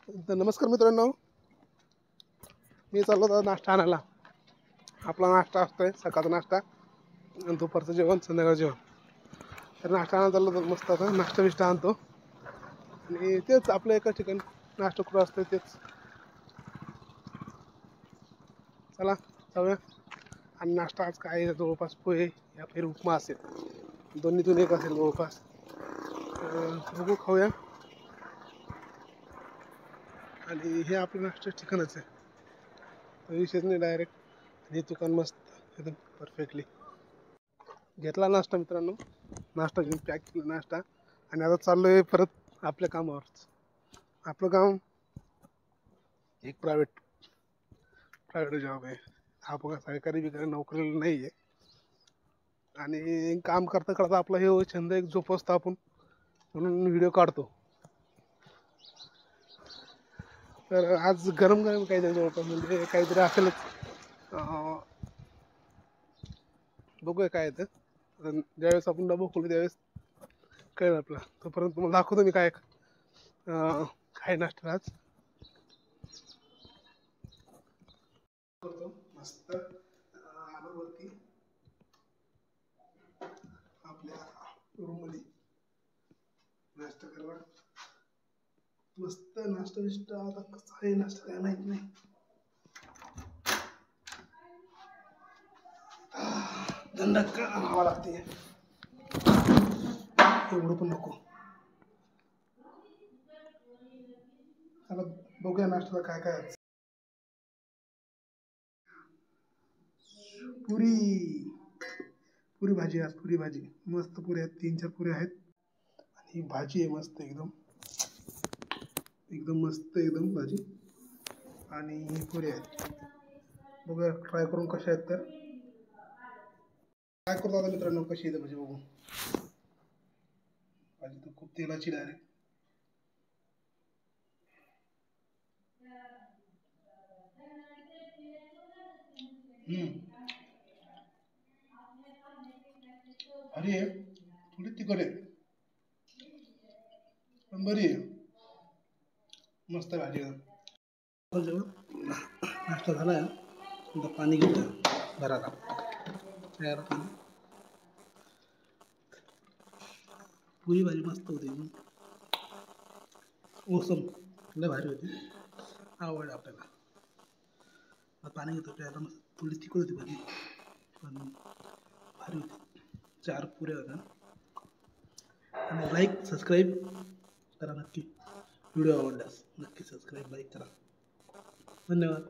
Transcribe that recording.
तर नमस्कार मित्रांनो, मी चाललो होतो नाश्ता आणायला. आपला नाश्ता असतोय सकाळचा नाश्ता आणि दुपारचं जेवण, संध्याकाळचं जेवण. तर नाश्ता आणायला चाललो होतो. मस्त आता नाश्ता बिष्टा आणतो आणि तेच आपलं एका ठिकाणी नाश्ता कुठं असतोय तेच. चला जाऊया. आणि नाश्ता आज काय जवळपास पोहे या फिर उपमा असेल, दोन्हीतून एक असेल जवळपास. बघू, खाऊया. आणि हे आपलं नाश्ता ठिकाणच आहे, तो विषयच नाही डायरेक्ट. आणि दुकान मस्त एकदम परफेक्टली. घेतला नाश्ता मित्रांनो, नाश्ता घेऊन पॅक केला नाश्ता आणि आता चाललो आहे परत आपल्या कामावरच. आपलं काम एक प्रायव्हेट जॉब आहे. हा बघा, सरकारी बिकारी नोकरीला नाही आहे. आणि काम करता करता आपला हे छंद एक जोपासतो आपण, म्हणून व्हिडिओ काढतो. तर आज गरम गरम काहीतरी जवळपास म्हणजे काहीतरी असेलच. बघूया काय येतं. ज्यावेळेस आपण डबा खोलू त्यावेळेस कळेल आपला. तोपर्यंत तुम्हाला दाखवतो मी काय काय नाश्ता आज करतो. मस्त आलो वरती आपल्या रूममध्ये नाश्ता करायला. मस्त नाश्ता बिष्टा. आता कसा आहे नाश्ता काय माहित नाही. थंड हवा लागते, एवढं पण नको. चला बघूया नाश्त्याला काय काय आहे. पुरी पुरी भाजी, आज पुरी भाजी. मस्त पुरी आहेत, 3-4 पुरी आहेत आणि भाजी आहे मस्त एकदम एकदम मस्त एकदम भाजी आणि पुरी आहेत. बघूया ट्राय करून कशा आहेत. तर काय करतो आता मित्रांनो, कशी येते भाजी बघू. भाजी तर खूप तेलाची डायरेक्ट. भारी आहे, थोडी तिखट आहे पण बरी आहे. मस्त भाजी आहे. नाश्ता झाला आहे. आता पाणी घेतो घराला प्यायला पाणी. पुरी भाजी मस्त होती, ओसम, लय भारी होती. आवडलं आपल्याला. आता पाणी घेतो प्यायला. मस्त थोडी तिखट होती भाजी पण भारी होती. 4 पुऱ्या होत्या. आणि लाईक सबस्क्राईब करा नक्की. व्हिडिओ आवडल्यास नक्की सबस्क्राईब लाईक करा. धन्यवाद.